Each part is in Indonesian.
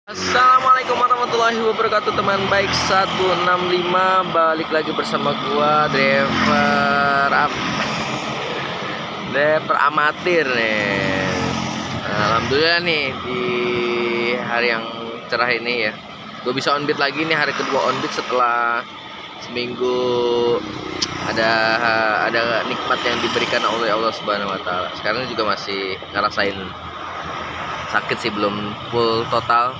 Assalamualaikum warahmatullahi wabarakatuh, teman baik 165. Balik lagi bersama gua driver amatir nih. Alhamdulillah nih di hari yang cerah ini ya, gue bisa on beat lagi nih, hari kedua on beat setelah seminggu. Ada nikmat yang diberikan oleh Allah Subhanahu wa taala. Sekarang juga masih ngerasain sakit sih, belum full total.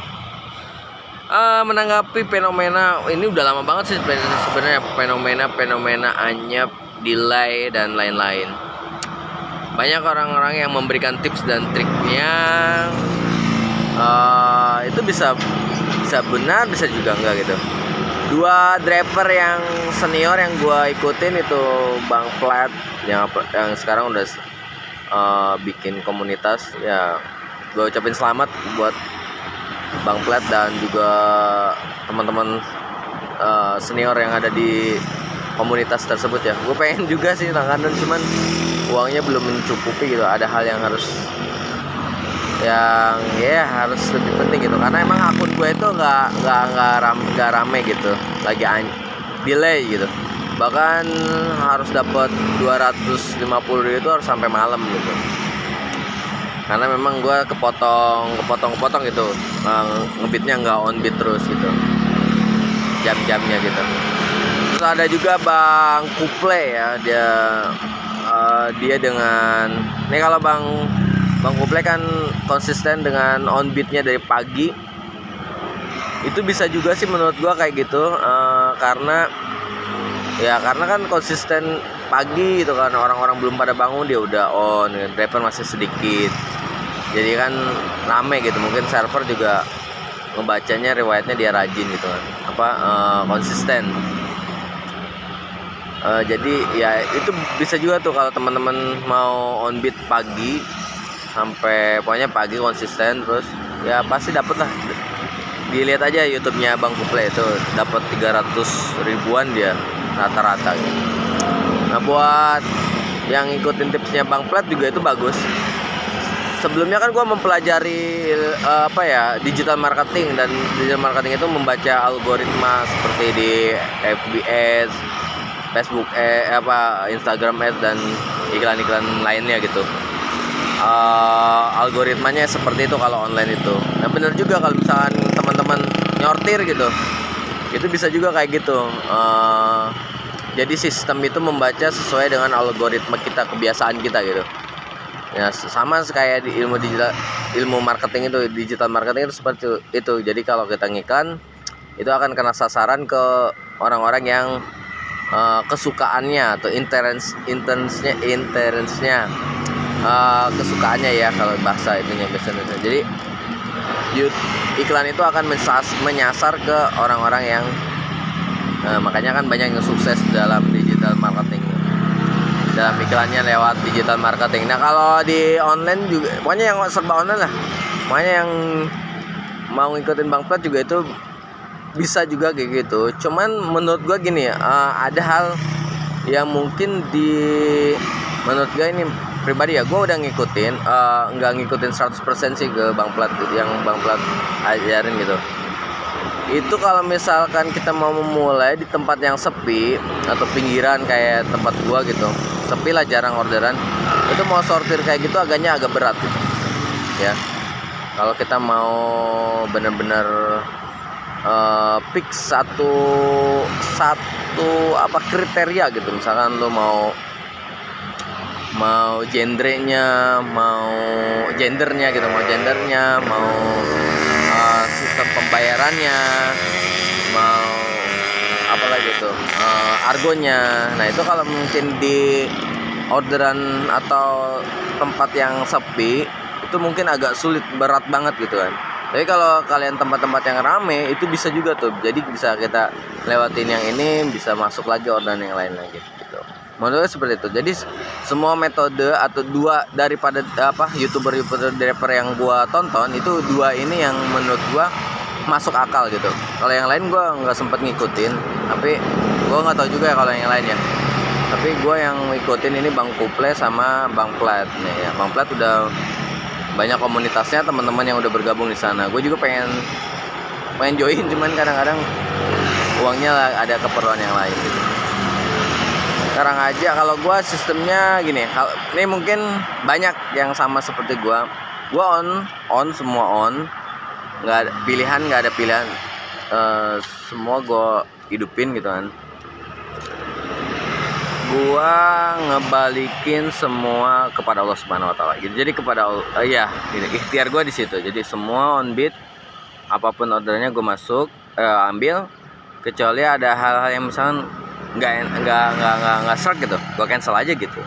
Menanggapi fenomena ini udah lama banget sih sebenarnya, fenomena anyap, delay dan lain-lain. Banyak orang-orang yang memberikan tips dan triknya. Itu bisa benar, bisa juga enggak gitu. Dua driver yang senior yang gua ikutin itu Bang Plat yang sekarang udah bikin komunitas ya. Gue ucapin selamat buat Bang Plat dan juga teman-teman senior yang ada di komunitas tersebut ya. Gue pengen juga sih langganan, cuman uangnya belum mencukupi gitu. Ada hal yang harus lebih penting gitu, karena emang akun gue itu nggak rame gitu, lagi delay gitu. Bahkan harus dapat 250.000 itu harus sampai malam gitu, karena memang gue kepotong gitu, ngebeatnya nggak on beat terus gitu, jam-jamnya gitu. Terus ada juga Bang Kuple ya, dia dengan ini, kalau Bang Kuple kan konsisten dengan on beatnya dari pagi. Itu bisa juga sih menurut gue kayak gitu, karena kan konsisten pagi gitu kan, orang-orang belum pada bangun dia udah on, driver masih sedikit, jadi kan rame gitu. Mungkin server juga ngebacanya riwayatnya dia rajin gitu kan, konsisten. Jadi ya itu bisa juga tuh kalau teman-teman mau on beat pagi, sampai pokoknya pagi konsisten terus ya pasti dapet lah. Dilihat aja YouTube-nya Bang Kuple, itu dapat 300 ribuan dia rata-rata gitu. Nah, buat yang ngikutin tipsnya Bang Plat juga itu bagus. Sebelumnya kan gue mempelajari digital marketing, dan digital marketing itu membaca algoritma seperti di FB Ads, Facebook Instagram Ads dan iklan-iklan lainnya gitu. Algoritmanya seperti itu kalau online itu. Nah, bener juga kalau misalkan teman-teman nyortir gitu, itu bisa juga kayak gitu. Jadi sistem itu membaca sesuai dengan algoritma kita, kebiasaan kita gitu. Ya sama kayak di ilmu marketing itu, digital marketing itu seperti itu. Jadi kalau kita ngiklan, itu akan kena sasaran ke orang-orang yang kesukaannya atau interestnya, kesukaannya ya kalau bahasa itunya biasanya. Jadi iklan itu akan menyasar ke orang-orang yang makanya kan banyak yang sukses dalam digital marketing, dalam iklannya lewat digital marketing. Nah, kalau di online juga pokoknya yang serba online lah, makanya yang mau ngikutin Bang Plat juga itu bisa juga kayak gitu. Cuman menurut gua gini ya, ada hal yang mungkin menurut gua ini pribadi ya, gua udah ngikutin, nggak ngikutin 100% sih ke Bang Plat yang Bang Plat ajarin gitu. Itu kalau misalkan kita mau memulai di tempat yang sepi atau pinggiran kayak tempat gua gitu, sepi lah, jarang orderan, itu mau sortir kayak gitu agak berat gitu ya. Kalau kita mau bener-bener fix satu kriteria gitu, misalkan lo mau gendernya, mau sistem pembayarannya, mau gitu, argonya. Nah, itu kalau mungkin di orderan atau tempat yang sepi itu mungkin agak sulit, berat banget gitu kan. Tapi kalau kalian tempat-tempat yang rame itu bisa juga tuh, jadi bisa kita lewatin yang ini, bisa masuk lagi orderan yang lain lagi gitu. Menurut seperti itu. Jadi semua metode atau dua daripada youtuber driver yang gua tonton, itu dua ini yang menurut gua masuk akal gitu. Kalau yang lain gua nggak sempet ngikutin, tapi gua nggak tahu juga ya kalau yang lain ya. Tapi gua yang ngikutin ini Bang Kuple sama Bang Plat nih ya. Bang Plat udah banyak komunitasnya, teman-teman yang udah bergabung di sana. Gue juga pengen pengen join, cuman kadang-kadang uangnya ada keperluan yang lain gitu. Sekarang aja kalau gue sistemnya gini, ini mungkin banyak yang sama seperti gue on semua on, nggak ada pilihan, semua gue hidupin gitu kan. Gue ngebalikin semua kepada Allah Subhanahu Wa Taala gitu. Jadi kepada Allah, ikhtiar gue di situ. Jadi semua on beat, apapun ordernya gue masuk, ambil, kecuali ada hal-hal yang misalnya nggak serk gitu, gue cancel aja gitu.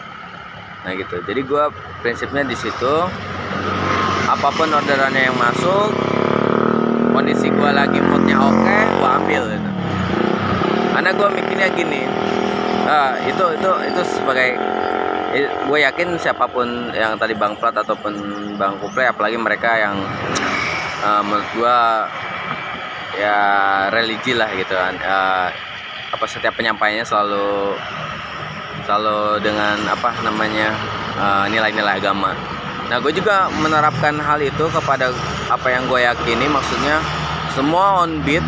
Nah gitu. Jadi gue prinsipnya di situ, apapun orderannya yang masuk, kondisi gue lagi moodnya oke, gue ambil gitu. Karena gue mikirnya gini, itu sebagai, gue yakin siapapun yang tadi Bang Plat ataupun Bang Kuple, apalagi mereka yang menurut gue ya religi lah gitu kan, setiap penyampaiannya selalu dengan nilai-nilai agama. Nah gue juga menerapkan hal itu kepada apa yang gue yakini, maksudnya semua on beat,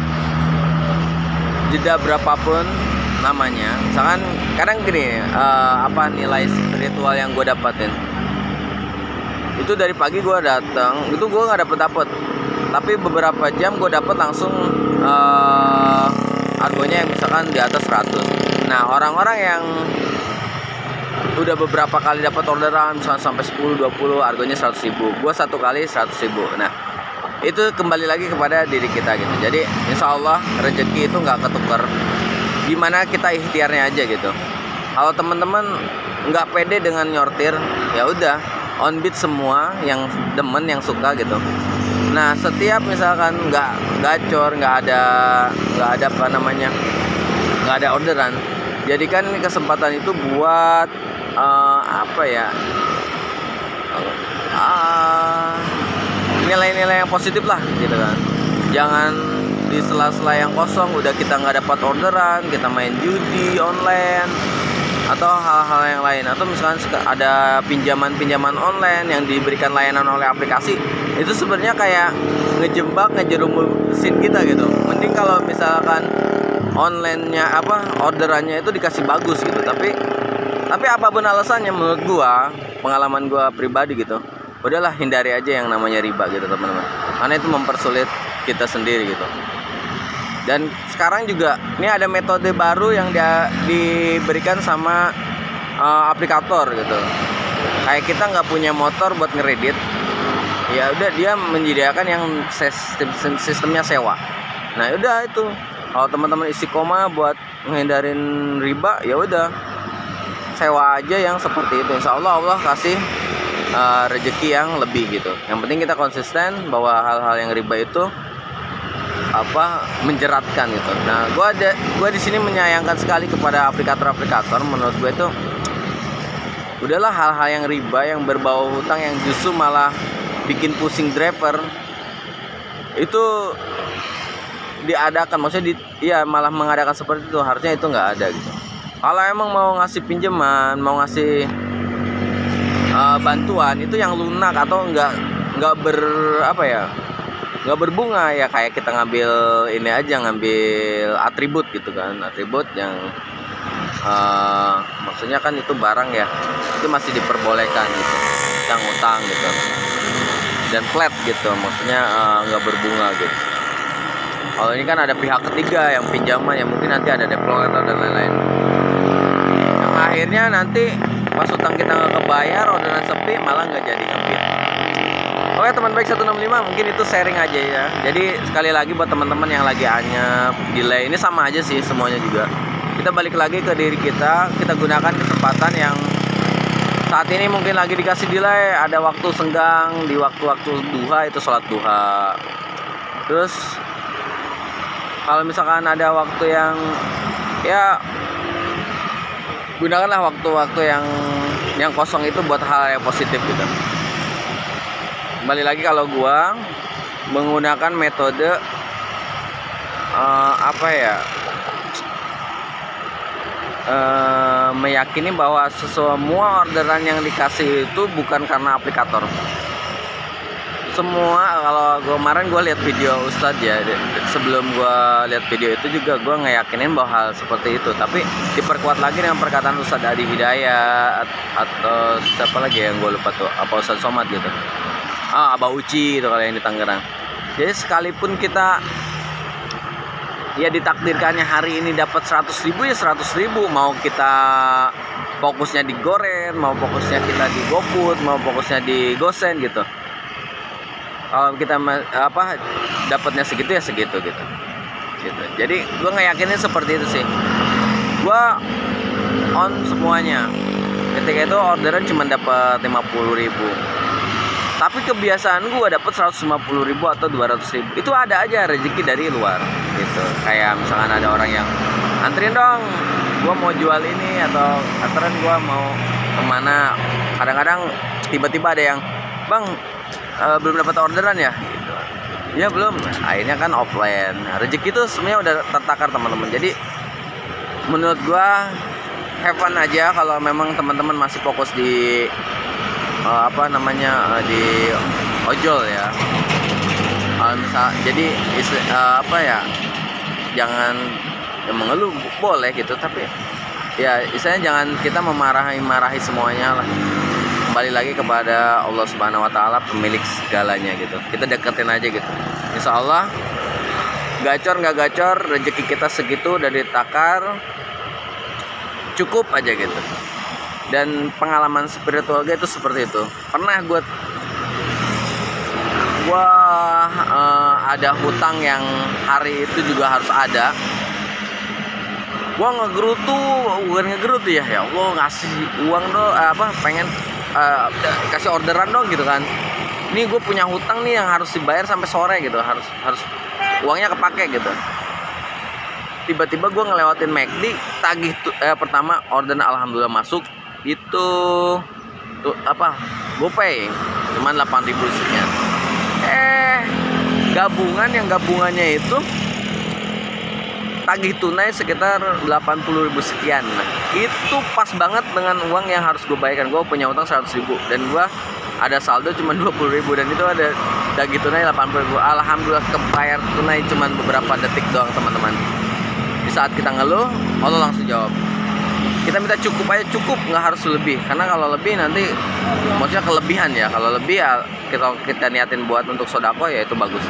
jeda berapapun namanya. Misalkan kadang gini, nilai spiritual yang gue dapatin itu dari pagi gue datang itu gue nggak dapet, tapi beberapa jam gue dapet langsung argonya misalkan di atas 100. Nah orang-orang yang udah beberapa kali dapat orderan misalkan sampai 10-20 argonya 100.000, gue satu kali 100.000. Nah itu kembali lagi kepada diri kita gitu. Jadi insya Allah rezeki itu nggak ketukar, gimana kita ikhtiarnya aja gitu. Kalau teman-teman nggak pede dengan nyortir, ya udah on beat semua yang demen, yang suka gitu. Nah setiap misalkan nggak gacor, nggak ada orderan, jadikan kesempatan itu buat nilai-nilai yang positif lah gitu kan. Jangan di sela-sela yang kosong udah kita nggak dapat orderan, kita main judi online atau hal-hal yang lain, atau misalkan ada pinjaman online yang diberikan layanan oleh aplikasi, itu sebenarnya kayak ngejerumusin kita gitu. Mending kalau misalkan online-nya orderannya itu dikasih bagus gitu, tapi apapun alasannya, menurut gua, pengalaman gua pribadi gitu, udahlah hindari aja yang namanya riba gitu teman-teman, karena itu mempersulit kita sendiri gitu. Dan sekarang juga ini ada metode baru yang diberikan sama aplikator gitu. Kayak kita nggak punya motor buat ngeredit, ya udah dia menyediakan yang sistemnya sewa. Nah udah itu, kalau teman-teman istiqomah buat menghindarin riba, ya udah sewa aja yang seperti itu. Insya Allah kasih rezeki yang lebih gitu. Yang penting kita konsisten bahwa hal-hal yang riba itu menjeratkan gitu. Nah, gue di sini menyayangkan sekali kepada aplikator. Menurut gue itu udahlah hal-hal yang riba, yang berbau hutang, yang justru malah bikin pusing driver, itu diadakan, maksudnya malah mengadakan seperti itu. Harusnya itu nggak ada gitu. Kalau emang mau ngasih pinjaman, mau ngasih bantuan, itu yang lunak atau nggak berbunga, ya kayak kita ngambil atribut gitu kan, atribut yang maksudnya kan itu barang ya, itu masih diperbolehkan gitu, yang utang gitu, dan flat gitu, maksudnya nggak berbunga gitu. Kalau ini kan ada pihak ketiga yang pinjaman, yang mungkin nanti ada default dan lain-lain, yang akhirnya nanti pas utang kita nggak kebayar, orderan sepi, malah nggak jadi ngebit. Oke teman baik 165, mungkin itu sharing aja ya. Jadi sekali lagi buat teman-teman yang lagi anyap, delay, ini sama aja sih semuanya juga. Kita balik lagi ke diri kita gunakan kesempatan yang saat ini mungkin lagi dikasih delay, ada waktu senggang di waktu-waktu duha, itu sholat duha. Terus kalau misalkan ada waktu yang gunakanlah waktu-waktu yang kosong itu buat hal yang positif gitu. Kembali lagi, kalau gua menggunakan metode meyakini bahwa semua orderan yang dikasih itu bukan karena aplikator. semua kalau kemarin gue lihat video Ustadz ya, sebelum gue lihat video itu juga gue ngeyakinin bahwa hal seperti itu, tapi diperkuat lagi dengan perkataan Ustadz Adi Hidayat atau siapa lagi yang gue lupa tuh, apa Ustadz Somad gitu, Abah Uci itu kalau yang di Tangerang. Jadi sekalipun kita ya ditakdirkannya hari ini dapat 100.000 ya 100.000, mau kita fokusnya di Goren, mau fokusnya kita di GoFood, mau fokusnya di Gosen gitu. Kalau kita dapatnya segitu ya segitu gitu. Jadi gue ngeyakinin seperti itu sih. Gue on semuanya. Ketika itu orderan cuma dapat 50.000. Tapi kebiasaan gue dapat 150.000 atau 200.000. Itu ada aja rezeki dari luar gitu. Kayak misalkan ada orang yang anterin dong, gue mau jual ini, atau anterin gue mau kemana. Kadang-kadang tiba-tiba ada yang, bang, belum dapat orderan ya gitu. Ya belum, akhirnya kan offline. Rezeki itu sebenarnya udah tertakar teman-teman. Jadi menurut gua have fun aja kalau memang teman-teman masih fokus di di ojol ya. Jadi jangan mengeluh boleh gitu, tapi ya istilahnya jangan kita marahi semuanya lah. Kembali lagi kepada Allah Subhanahu wa Ta'ala, pemilik segalanya gitu. Kita deketin aja gitu. Insya Allah gacor nggak gacor, rezeki kita segitu udah ditakar, cukup aja gitu. Dan pengalaman spiritual gue itu seperti itu. Pernah gue ada hutang yang hari itu juga harus ada. Gue ngegerutu ya Allah, ngasih uang dong, pengen kasih orderan dong gitu kan. Ini gue punya hutang nih yang harus dibayar sampai sore gitu, harus uangnya kepake gitu. Tiba-tiba gue ngelewatin McD, tagih pertama orderan alhamdulillah masuk, itu GoPay cuman 8.000 sekian. Gabungannya itu tagih tunai sekitar 80.000 sekian. Nah, itu pas banget dengan uang yang harus gue bayarkan. Gue punya utang 100.000 dan gue ada saldo cuma 20.000, dan itu ada tagih tunai 80.000. Alhamdulillah kebayar tunai cuma beberapa detik doang teman-teman. Di saat kita ngeluh, Allah langsung jawab. Kita minta cukup aja, cukup, nggak harus lebih, karena kalau lebih nanti maksudnya kelebihan ya. Kalau lebih ya kita niatin buat untuk sodako ya itu bagus.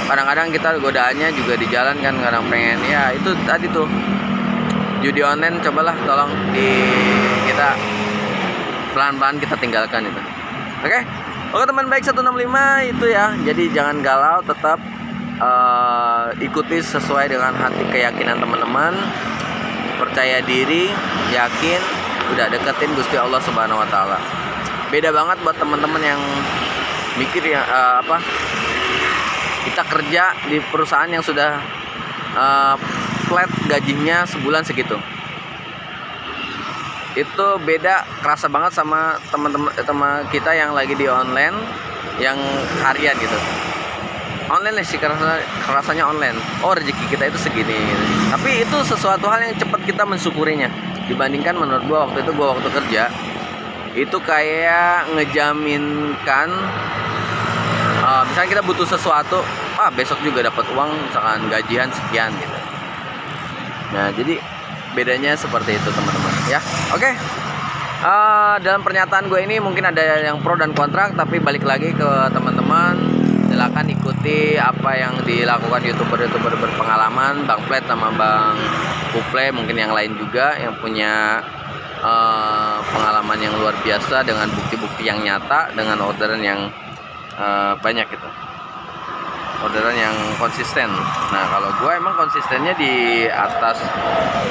Kadang-kadang kita godaannya juga di jalan kan, kadang pengen ya itu tadi tuh judi online, cobalah tolong kita pelan-pelan kita tinggalkan itu. Oke teman baik 165 itu ya. Jadi jangan galau, tetap ikuti sesuai dengan hati keyakinan teman-teman. Percaya diri, yakin, udah deketin Gusti Allah Subhanahu wa Ta'ala. Beda banget buat teman-teman yang mikir ya kita kerja di perusahaan yang sudah flat gajinya sebulan segitu. Itu beda, kerasa banget sama teman-teman kita yang lagi di online, yang harian gitu. Online sih kerasanya online. Oh, rezeki kita itu segini. Tapi itu sesuatu hal yang cepat kita mensyukurinya. Dibandingkan menurut gua waktu kerja itu kayak ngejaminkan misalnya kita butuh sesuatu, besok juga dapat uang, misalkan gajian sekian gitu. Nah, jadi bedanya seperti itu teman-teman ya. Oke. Dalam pernyataan gue ini mungkin ada yang pro dan kontra, tapi balik lagi ke teman-teman, silakan ikuti apa yang dilakukan youtuber berpengalaman, Bang Plet sama Bang Kuple, mungkin yang lain juga yang punya pengalaman yang luar biasa dengan bukti-bukti yang nyata, dengan orderan yang banyak gitu, orderan yang konsisten. Nah, kalau gue emang konsistennya di atas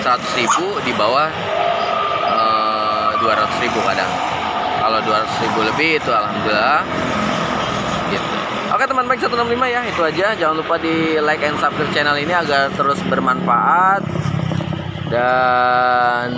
100.000, di bawah 200.000 kadang. Kalau 200.000 lebih itu alhamdulillah gitu. Oke teman baik 165 ya, itu aja. Jangan lupa di like and subscribe channel ini agar terus bermanfaat, dan